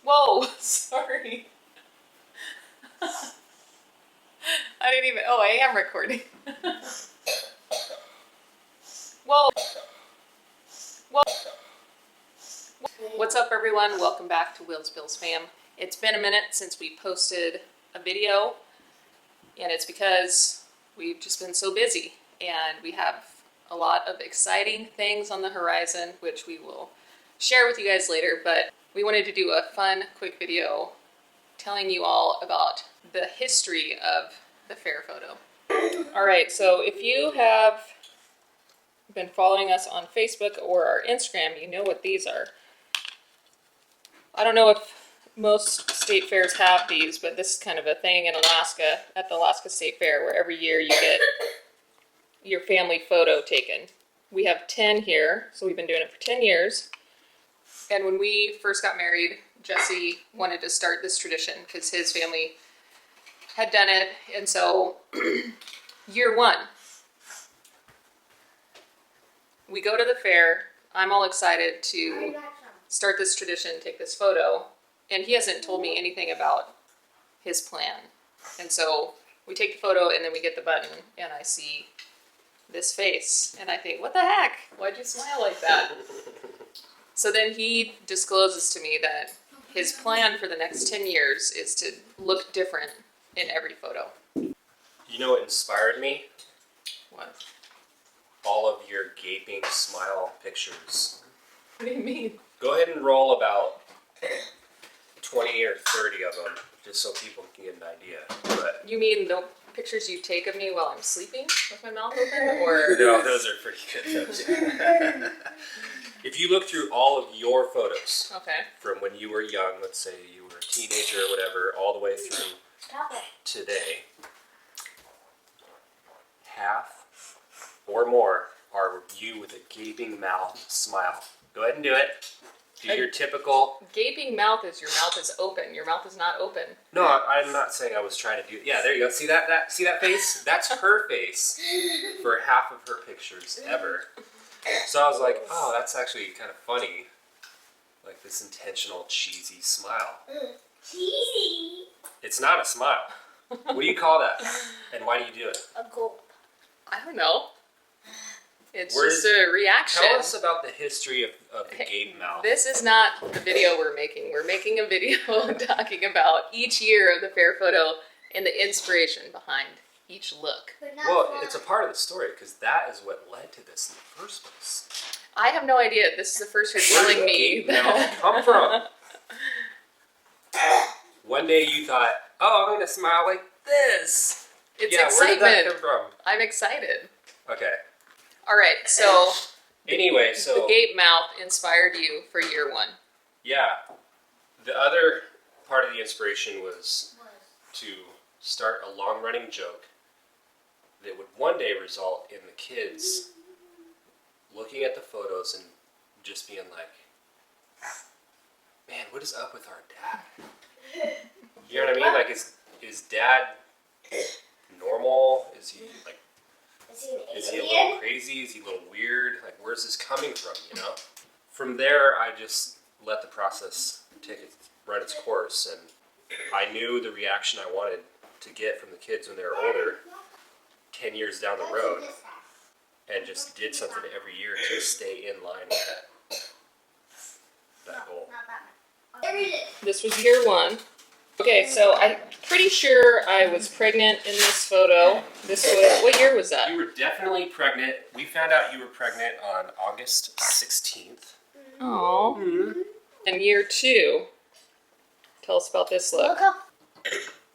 Whoa, sorry. I didn't even, oh, I am recording. Whoa. Whoa. What's up, everyone? Welcome back to Will's Bills fam. It's been a minute since we posted a video, and it's because we've just been so busy, and we have a lot of exciting things on the horizon, which we will share with you guys later, but we wanted to do a fun, quick video telling you all about the history of the fair photo. All right, so if you have been following us on Facebook or our Instagram, you know what these are. I don't know if most state fairs have these, but this is kind of a thing in Alaska, at the Alaska State Fair, where every year you get your family photo taken. We have 10 here, so we've been doing it for 10 years. And when we first got married, Jesse wanted to start this tradition because his family had done it. And so year one, we go to the fair. I'm all excited to start this tradition, take this photo. And he hasn't told me anything about his plan. And so we take the photo and then we get the button and I see this face. And I think, what the heck? Why'd you smile like that? So then he discloses to me that his plan for the next 10 years is to look different in every photo. You know what inspired me? What? All of your gaping smile pictures. What do you mean? Go ahead and roll about 20 or 30 of them, just so people can get an idea. But You mean the pictures you take of me while I'm sleeping with my mouth open? Or no, those are pretty good. Those. If you look through all of your photos, okay. from when you were young, let's say you were a teenager or whatever, all the way through today, half or more are you with a gaping mouth smile. Go ahead and do it. Do your typical... Gaping mouth is your mouth is open. Your mouth is not open. No, I'm not saying I was trying to do... Yeah, there you go. See that? See that face? That's her face for half of her pictures ever. So I was like, oh, that's actually kind of funny. Like this intentional cheesy smile. Cheesy. It's not a smile. What do you call that? And why do you do it? A gulp. I don't know. It's just a reaction. Tell us about the history of the gape mouth. This is not the video we're making. We're making a video talking about each year of the fair photo and the inspiration behind each look. Well, it's a part of the story because that is what led to this in the first place. I have no idea. This is the first you're Where telling did me. gape mouth come from? One day you thought, oh, I'm going to smile like this. It's yeah, excitement. Where did that come from? I'm excited. Okay. All right, so anyway, so the gape mouth inspired you for year one. Yeah. The other part of the inspiration was to start a long-running joke that would one day result in the kids looking at the photos and just being like, man, what is up with our dad? You know what I mean? Like, is dad normal? Is he like, is he a little crazy? Is he a little weird? Like, where's this coming from, you know? From there, I just let the process run its course, and I knew the reaction I wanted to get from the kids when they were older, 10 years down the road, and just did something every year to stay in line with that goal. This was year one. Okay, so I'm pretty sure I was pregnant in this photo. This was, what year was that? You were definitely pregnant. We found out you were pregnant on August 16th. Aww. Mm-hmm. And year two, tell us about this look.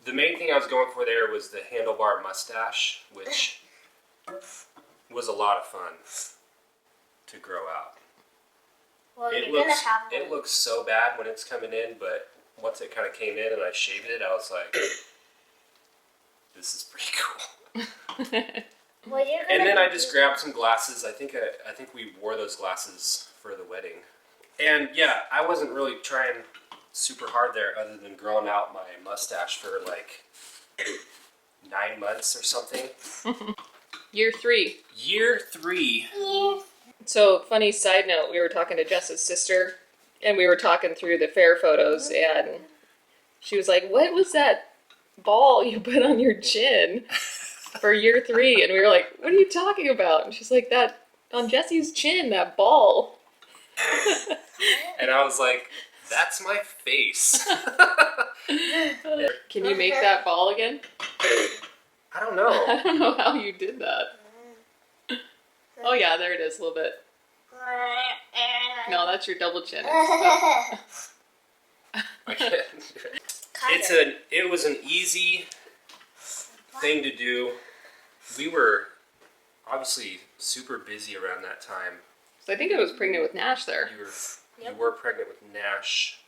The main thing I was going for there was the handlebar mustache, which was a lot of fun to grow out. Well, It looks so bad when it's coming in, but once it kind of came in and I shaved it, I was like, this is pretty cool. And then I just grabbed some glasses. I think we wore those glasses for the wedding. And yeah, I wasn't really trying super hard there other than growing out my mustache for like 9 months or something. Year three. Year three. So, funny side note, we were talking to Jess's sister, And we were talking through the fair photos, and she was like, "What was that ball you put on your chin for year 3?" And we were like, "What are you talking about?" And she's like, "That on Jesse's chin, that ball." And I was like, "That's my face." Can you make that ball again? I don't know. I don't know how you did that. Oh yeah, there it is a little bit. No, that's your double chin. I can't do it. It was an easy thing to do. We were obviously super busy around that time. So I think I was pregnant with Nash there. You were pregnant with Nash.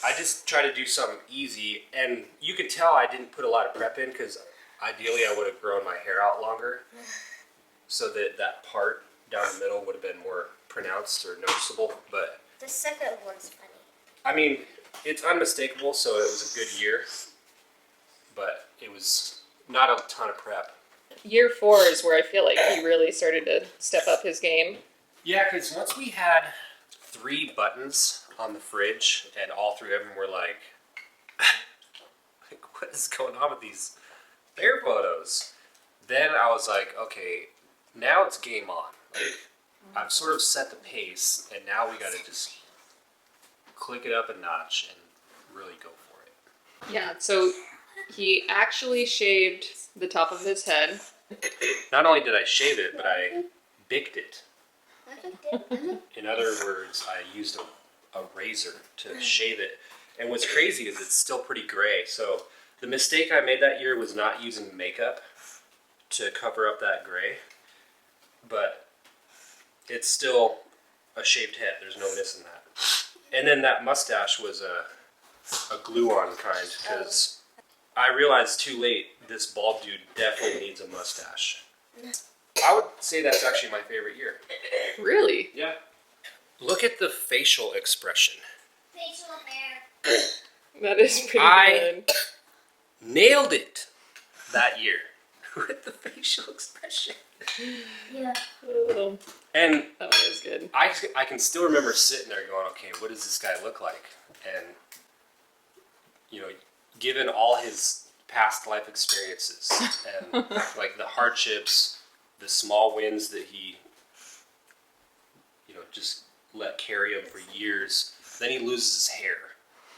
I just tried to do something easy, and you could tell I didn't put a lot of prep in because ideally I would have grown my hair out longer so that part down the middle would have been more pronounced or noticeable. But the second one's funny. I mean, it's unmistakable, so it was a good year, but it was not a ton of prep. Year 4 is where I feel like he really started to step up his game. Yeah, because once we had 3 buttons on the fridge, and all 3 of them were like, what is going on with these fair photos? Then I was like, okay, now it's game on. Like, I've sort of set the pace, and now we got to just click it up a notch and really go for it. Yeah, so he actually shaved the top of his head. Not only did I shave it, but I bicked it. In other words, I used a razor to shave it. And what's crazy is it's still pretty gray. So the mistake I made that year was not using makeup to cover up that gray. But it's still a shaved head. There's no missing that. And then that mustache was a glue-on kind, because I realized too late this bald dude definitely needs a mustache. I would say that's actually my favorite year. Really? Yeah. Look at the facial expression. Facial hair. That is pretty good. Nailed it that year with the facial expression. Yeah. Oh, And that one was good. I can still remember sitting there going, okay, what does this guy look like? And, you know, given all his past life experiences and like the hardships, the small wins that he, you know, just let carry him for years, then he loses his hair.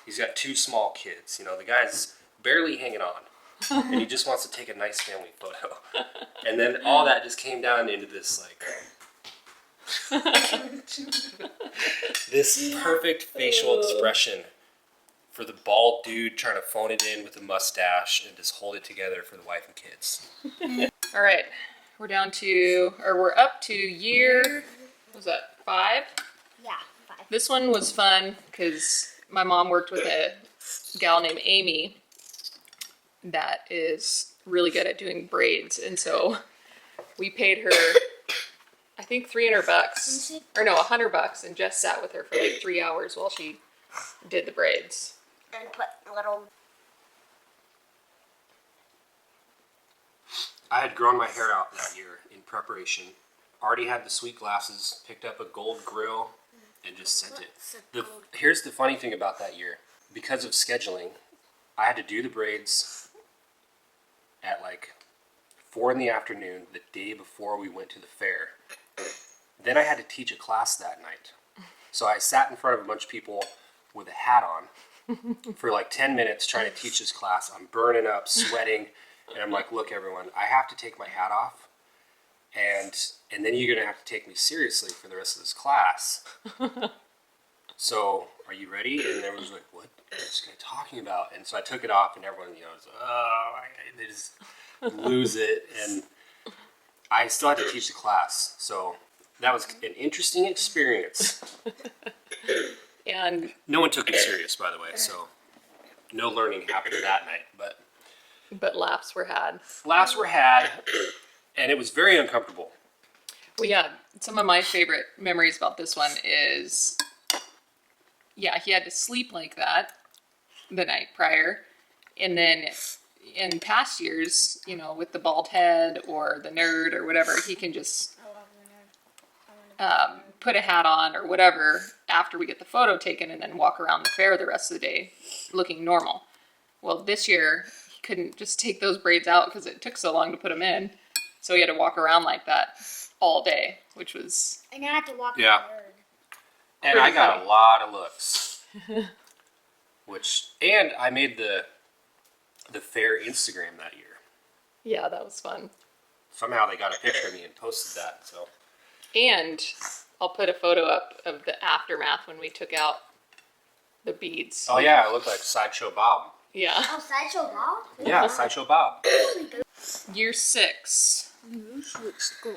He's got 2 small kids. You know, the guy's barely hanging on. And he just wants to take a nice family photo. And then all that just came down into this, like, this perfect facial expression for the bald dude trying to phone it in with a mustache and just hold it together for the wife and kids. All right, we're up to year, what was that, 5? Yeah, 5. This one was fun because my mom worked with a gal named Amy that is really good at doing braids, and so we paid her, I think $300, or no, $100, and Jess sat with her for like 3 hours while she did the braids. And put little. I had grown my hair out that year in preparation. Already had the sweet glasses, picked up a gold grill, and just sent it. Here's the funny thing about that year. Because of scheduling, I had to do the braids at like 4 in the afternoon the day before we went to the fair. Then I had to teach a class that night. So I sat in front of a bunch of people with a hat on for like 10 minutes trying to teach this class. I'm burning up, sweating, and I'm like, look everyone, I have to take my hat off, and then you're gonna have to take me seriously for the rest of this class. So, are you ready? And everyone was like, what is this guy talking about? And so I took it off, and everyone, you know, was like, oh, they just lose it. And I still had to teach the class. So that was an interesting experience. And no one took me serious, by the way, so no learning happened that night. but laughs were had. Laughs were had, and it was very uncomfortable. Well, yeah, some of my favorite memories about this one is, yeah, he had to sleep like that the night prior. And then in past years, you know, with the bald head or the nerd or whatever, he can just put a hat on or whatever. after we get the photo taken and then walk around the fair the rest of the day looking normal. Well, this year he couldn't just take those braids out because it took so long to put them in. So he had to walk around like that all day, which was... And I had to walk Yeah. the bird. And Pretty I got funny. a lot of looks. And I made the fair Instagram that year. Yeah, that was fun. Somehow they got a picture of me and posted that. So And I'll put a photo up of the aftermath when we took out the beads. oh yeah, I look like Sideshow Bob. Yeah. Oh, Sideshow Bob? Yeah, Sideshow Bob. Year 6. School.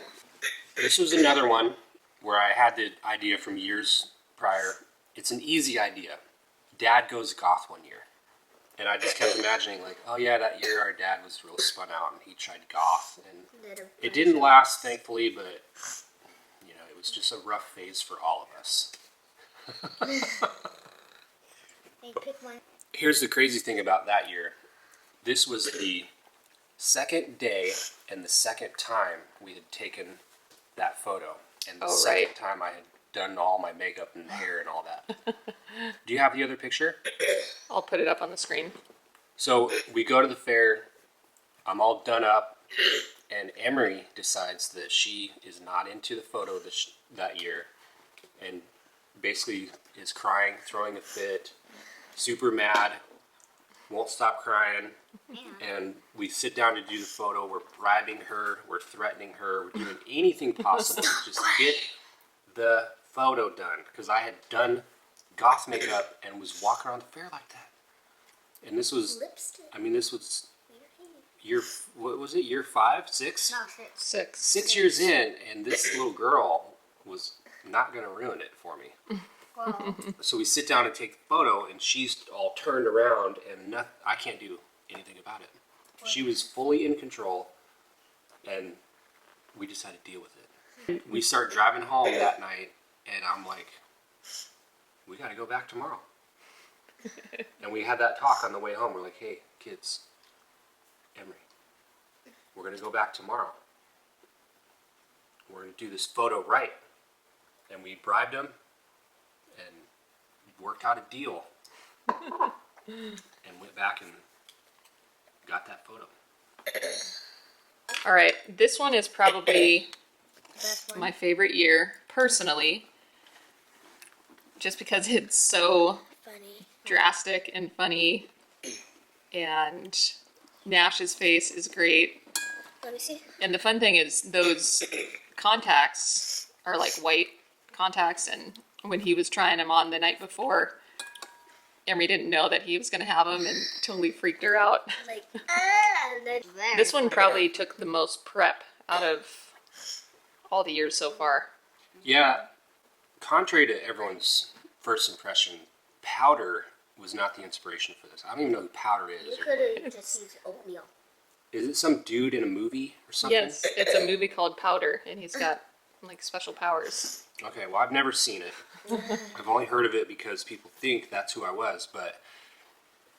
This was another one where I had the idea from years prior. It's an easy idea. Dad goes goth one year. And I just kept imagining like, oh yeah, that year our dad was real spun out and he tried goth. And it didn't last, thankfully, but you know, it was just a rough phase for all of us. They pick one. Here's the crazy thing about that year. This was the second day and the second time we had taken that photo. And the Oh, second right. time I had done all my makeup and hair and all that. Do you have the other picture? I'll put it up on the screen. So we go to the fair. I'm all done up. And Emery decides that she is not into the photo that year. And basically is crying, throwing a fit, super mad, won't stop crying. And we sit down to do the photo. We're bribing her. We're threatening her. We're doing anything possible to just get the photo done. Because I had done goth makeup and was walking around the fair like that. And this was, Lipstick. I mean, this was what was it, year 5, 6? No, 6. 6. 6 years in, and this little girl was not going to ruin it for me. Wow. So we sit down and take the photo, and she's all turned around, and I can't do anything about it. She was fully in control, and we just had to deal with it. We start driving home that night, and I'm like, we got to go back tomorrow. And we had that talk on the way home. We're like, hey, kids, Emery, we're going to go back tomorrow. We're going to do this photo right. And we bribed them and worked out a deal and went back and got that photo. All right, this one is probably Best one. my favorite year, personally, just because it's so Funny. drastic and funny, and Nash's face is great. Let me see. And the fun thing is those contacts are like white contacts, and when he was trying them on the night before, Emery didn't know that he was going to have them and totally freaked her out. Like, and then there. This one probably took the most prep out of all the years so far. Yeah, contrary to everyone's first impression, Powder was not the inspiration for this. I don't even know who Powder You is. could have just used oatmeal. Is it some dude in a movie or something? Yes, it's a movie called Powder, and he's got like special powers. Okay, well, I've never seen it. I've only heard of it because people think that's who I was. But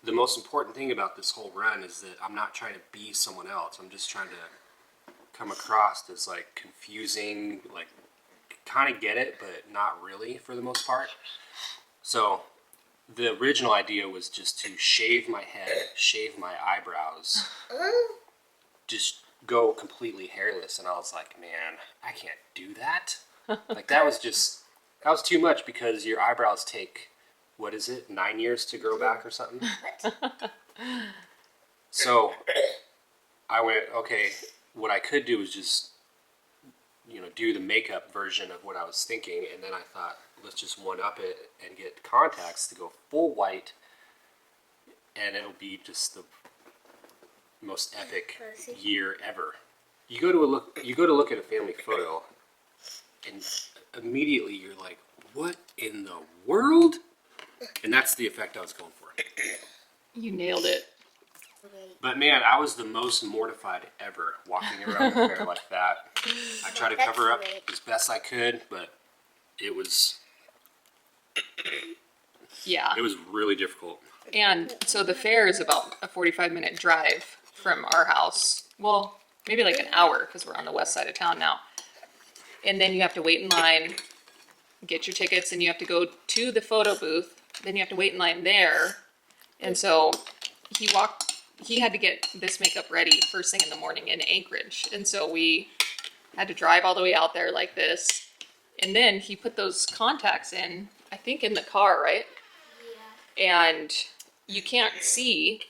the most important thing about this whole run is that I'm not trying to be someone else. I'm just trying to come across as like confusing, like kind of get it, but not really for the most part. So the original idea was just to shave my head, shave my eyebrows, just go completely hairless. And I was like, man, I can't do that. Like that was too much because your eyebrows take, what is it, 9 years to grow back or something? So I went, okay, what I could do is just, do the makeup version of what I was thinking. And then I thought, let's just one-up it and get contacts to go full white. And it'll be just the most epic year ever. You go to look at a family photo, and immediately you're like, what in the world? And that's the effect I was going for. You nailed it. But man, I was the most mortified ever walking around the fair like that. I tried to cover up as best I could, but it was Yeah. really difficult. And so the fair is about a 45-minute drive from our house. Well, maybe like an hour because we're on the west side of town now. And then you have to wait in line, get your tickets, and you have to go to the photo booth. Then you have to wait in line there. And so he had to get this makeup ready first thing in the morning in Anchorage. And so we had to drive all the way out there like this. And then he put those contacts in, I think in the car, right? Yeah. And you can't see,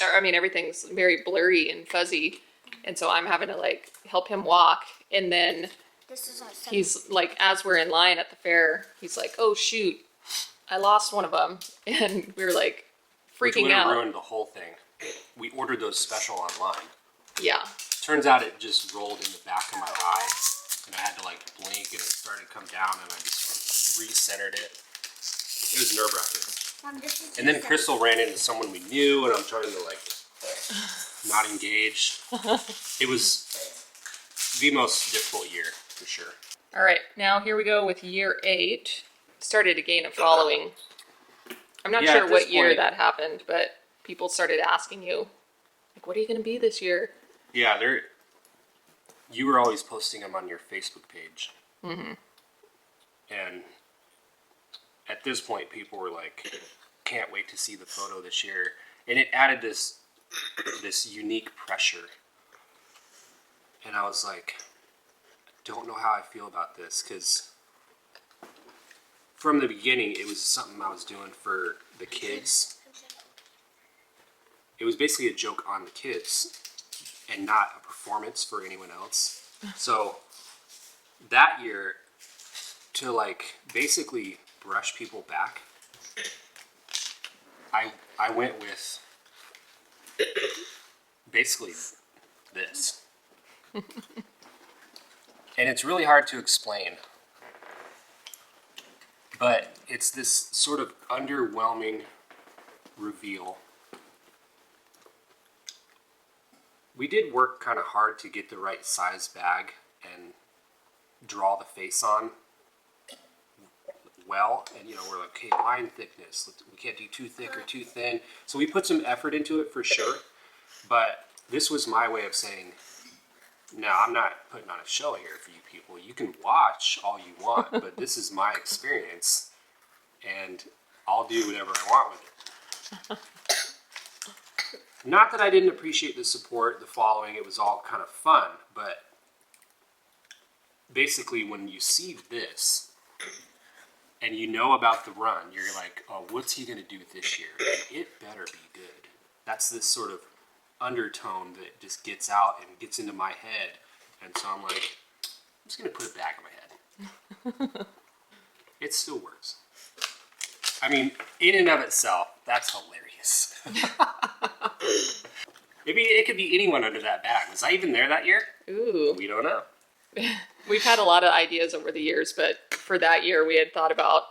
I mean, everything's very blurry and fuzzy. And so I'm having to like help him walk. And then he's like, as we're in line at the fair, he's like, oh shoot, I lost one of them. And we were like freaking out. Which ruined the whole thing. We ordered those special online. Yeah. Turns out it just rolled in the back of my eye, and I had to like blink, and it started to come down, and I just recentered it. It was nerve-wracking. And then Crystal ran into someone we knew, and I'm trying to like not engage. It was the most difficult year, for sure. All right, now here we go with year 8. Started to gain a following. I'm not sure what year that happened, but people started asking you, like, what are you going to be this year? Yeah, you were always posting them on your Facebook page. Mm-hmm. And at this point, people were like, can't wait to see the photo this year. And it added this unique pressure. And I was like, I don't know how I feel about this, because from the beginning, it was something I was doing for the kids. It was basically a joke on the kids and not a performance for anyone else. So that year, to like basically brush people back, I went with basically this. And it's really hard to explain, but it's this sort of underwhelming reveal. We did work kind of hard to get the right size bag and draw the face on well. And, you know, we're like, okay, line thickness. We can't do too thick or too thin. So we put some effort into it for sure. But this was my way of saying, no, I'm not putting on a show here for you people. You can watch all you want, but this is my experience. And I'll do whatever I want with it. Not that I didn't appreciate the support, the following, it was all kind of fun, but basically when you see this and you know about the run, you're like, oh, what's he going to do this year? It better be good. That's this sort of undertone that just gets out and gets into my head. And so I'm like, I'm just going to put it back in my head. It still works. I mean, in and of itself, that's hilarious. Maybe it could be anyone under that bag. Was I even there that year? Ooh. We don't know. We've had a lot of ideas over the years, but for that year we had thought about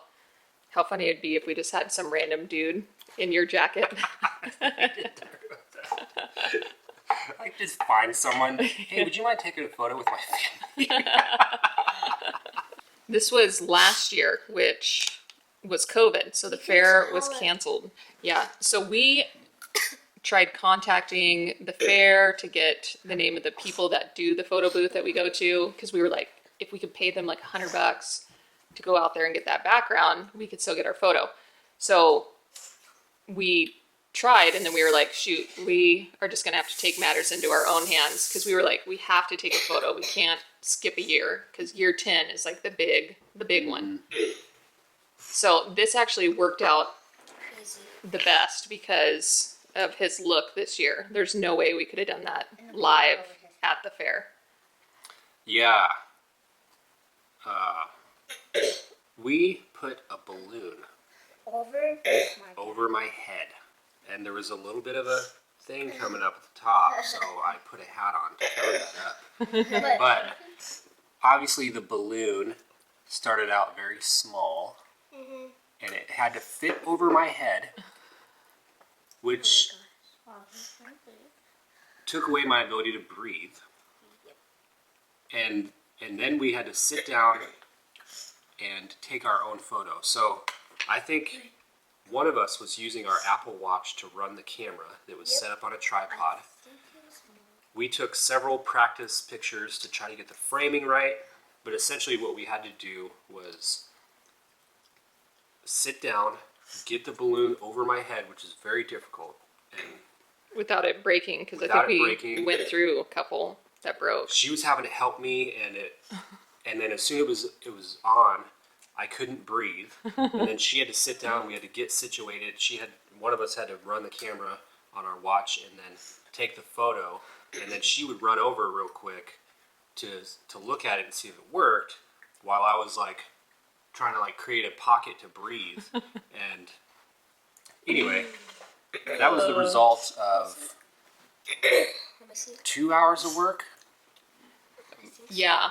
how funny it'd be if we just had some random dude in your jacket. I could just find someone. Hey, would you mind taking a photo with my family? This was last year, which was COVID, so the fair was canceled. Yeah, so we tried contacting the fair to get the name of the people that do the photo booth that we go to, because we were like, if we could pay them like $100 to go out there and get that background, we could still get our photo. So we tried, and then we were like, shoot, we are just gonna have to take matters into our own hands, because we were like, we have to take a photo. We can't skip a year, because year 10 is like the big one. So this actually worked out the best because of his look this year. There's no way we could have done that live at the fair. Yeah. We put a balloon over my head, and there was a little bit of a thing coming up at the top, so I put a hat on to cover it up. But obviously the balloon started out very small, and it had to fit over my head, which took away my ability to breathe. And then we had to sit down and take our own photo. So I think one of us was using our Apple Watch to run the camera that was set up on a tripod. We took several practice pictures to try to get the framing right, but essentially what we had to do was sit down, get the balloon over my head, which is very difficult, and without it breaking, because I without think it we breaking. went through a couple that broke. She was having to help me, and then as soon as it was on, I couldn't breathe, and then she had to sit down. We had to get situated. One of us had to run the camera on our watch and then take the photo, and then she would run over real quick to look at it and see if it worked, while I was like trying to like create a pocket to breathe. And anyway, that was the result of 2 hours of work. Yeah,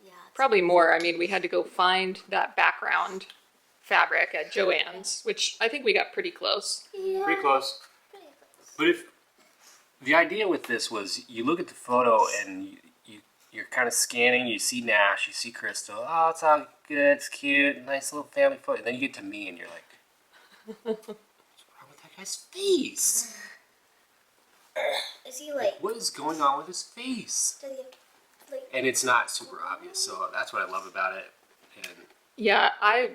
Yeah. probably more. I mean, we had to go find that background fabric at Joann's, which I think we got pretty close. Yeah. Pretty close. But if the idea with this was, you look at the photo and you're kind of scanning. You see Nash, you see Crystal. Oh, it's all good. It's cute. Nice little family photo. And then you get to me, and you're like, what's wrong with that guy's face? Is he like? What is going on with his face? Does he like? And it's not super obvious, so that's what I love about it. And Yeah, I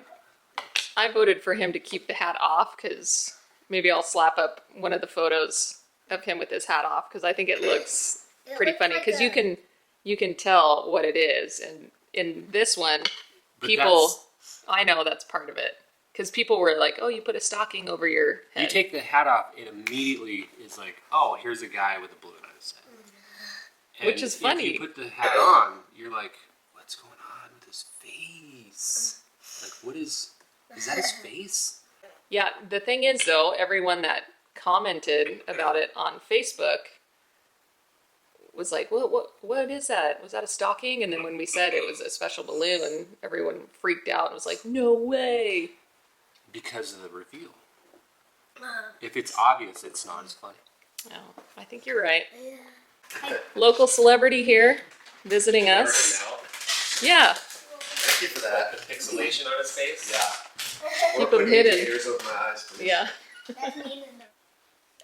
voted for him to keep the hat off, because maybe I'll slap up one of the photos of him with his hat off, because I think it looks It pretty looks funny, like because a- you can tell what it is. And in this one, but people, I know that's part of it, because people were like, oh, you put a stocking over your head. you take the hat off, it immediately is like, oh, here's a guy with a balloon on his head. Which is funny. If you put the hat on, you're like, what's going on with his face? Like, what is that his face? Yeah, the thing is, though, everyone that commented about it on Facebook was like, what is that? Was that a stocking? And then when we said it was a special balloon, everyone freaked out and was like, no way. Because of the reveal. If it's obvious, it's not as funny. No, I think you're right. Yeah. Local celebrity here visiting us. Yeah, Thank you for that. The pixelation on his face? Yeah. keep them hidden. over my eyes, please. Yeah. That's me in the.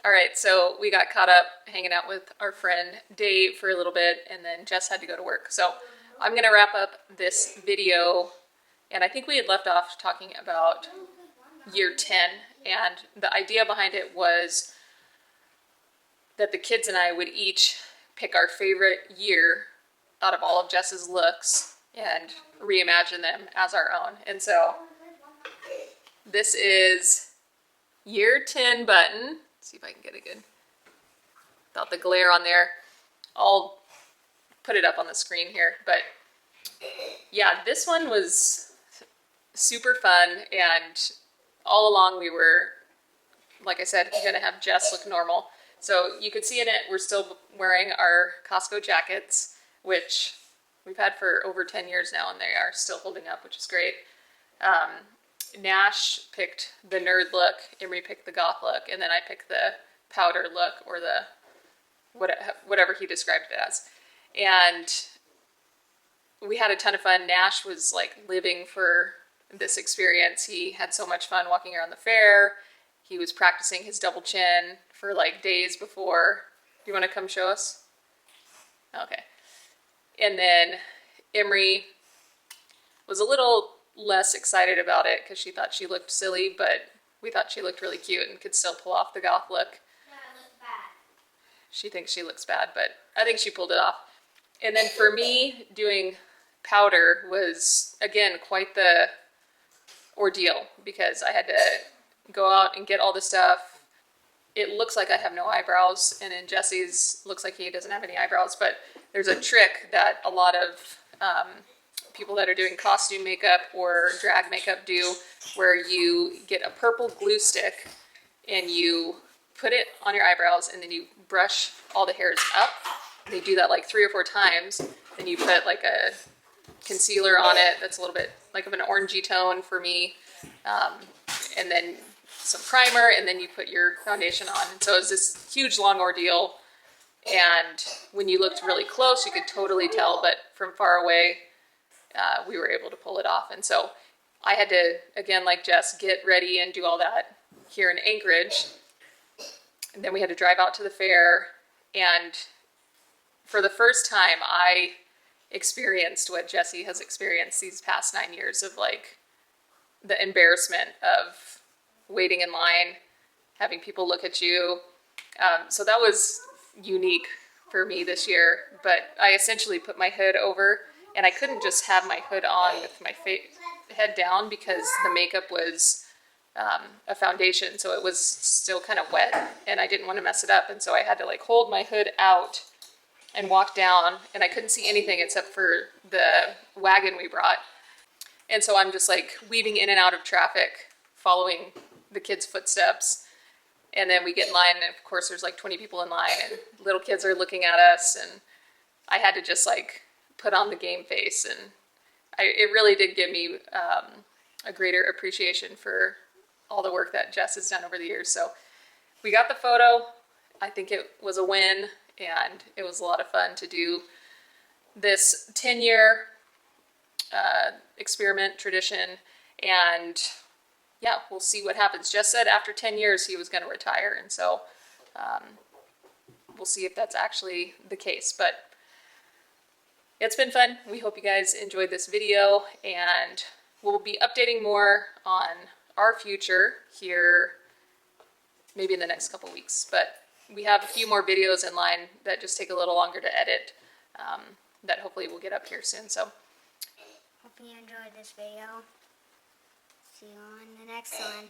All right, so we got caught up hanging out with our friend Dave for a little bit, and then Jess had to go to work. So I'm going to wrap up this video, and I think we had left off talking about year 10, and the idea behind it was that the kids and I would each pick our favorite year out of all of Jess's looks and reimagine them as our own. And so this is year 10 button. See if I can get it good without the glare on there. I'll put it up on the screen here, but yeah, this one was super fun, and all along we were, like I said, gonna have Jess look normal. So you could see in it, we're still wearing our Costco jackets, which we've had for over 10 years now, and they are still holding up, which is great. Nash picked the nerd look, Emery picked the goth look, and then I picked the powder look, or the whatever he described it as. And we had a ton of fun. Nash was like living for this experience. He had so much fun walking around the fair. He was practicing his double chin for like days before. Do you want to come show us? Okay. And then Emery was a little less excited about it because she thought she looked silly, but we thought she looked really cute and could still pull off the goth look. She thinks she looks bad, but I think she pulled it off. And then for me, doing powder was, again, quite the ordeal, because I had to go out and get all the stuff. It looks like I have no eyebrows, and in Jesse's, looks like he doesn't have any eyebrows, but there's a trick that a lot of people that are doing costume makeup or drag makeup do, where you get a purple glue stick and you put it on your eyebrows, and then you brush all the hairs up. They do that like 3 or 4 times. Then you put like a concealer on it that's a little bit like of an orangey tone for me, and then some primer, and then you put your foundation on. And so it was this huge long ordeal, and when you looked really close you could totally tell, but from far away we were able to pull it off. And so I had to, again, like Jess, get ready and do all that here in Anchorage. And then we had to drive out to the fair, and for the first time I experienced what Jessie has experienced these past 9 years of like the embarrassment of waiting in line, having people look at you. So that was unique for me this year, but I essentially put my hood over, and I couldn't just have my hood on with my head down because the makeup was a foundation, so it was still kind of wet, and I didn't want to mess it up, and so I had to like hold my hood out and walk down, and I couldn't see anything except for the wagon we brought. And so I'm just like weaving in and out of traffic, following the kids' footsteps. And then we get in line, and of course there's like 20 people in line, and little kids are looking at us, and I had to just like put on the game face, and it really did give me a greater appreciation for all the work that Jess has done over the years. So we got the photo. I think it was a win, and it was a lot of fun to do this 10-year experiment tradition, and yeah, we'll see what happens. Jess said after 10 years he was going to retire, and so we'll see if that's actually the case. But it's been fun. We hope you guys enjoyed this video, and we'll be updating more on our future here maybe in the next couple weeks. But we have a few more videos in line that just take a little longer to edit that hopefully we'll get up here soon. So hope you enjoyed this video. See you on the next one.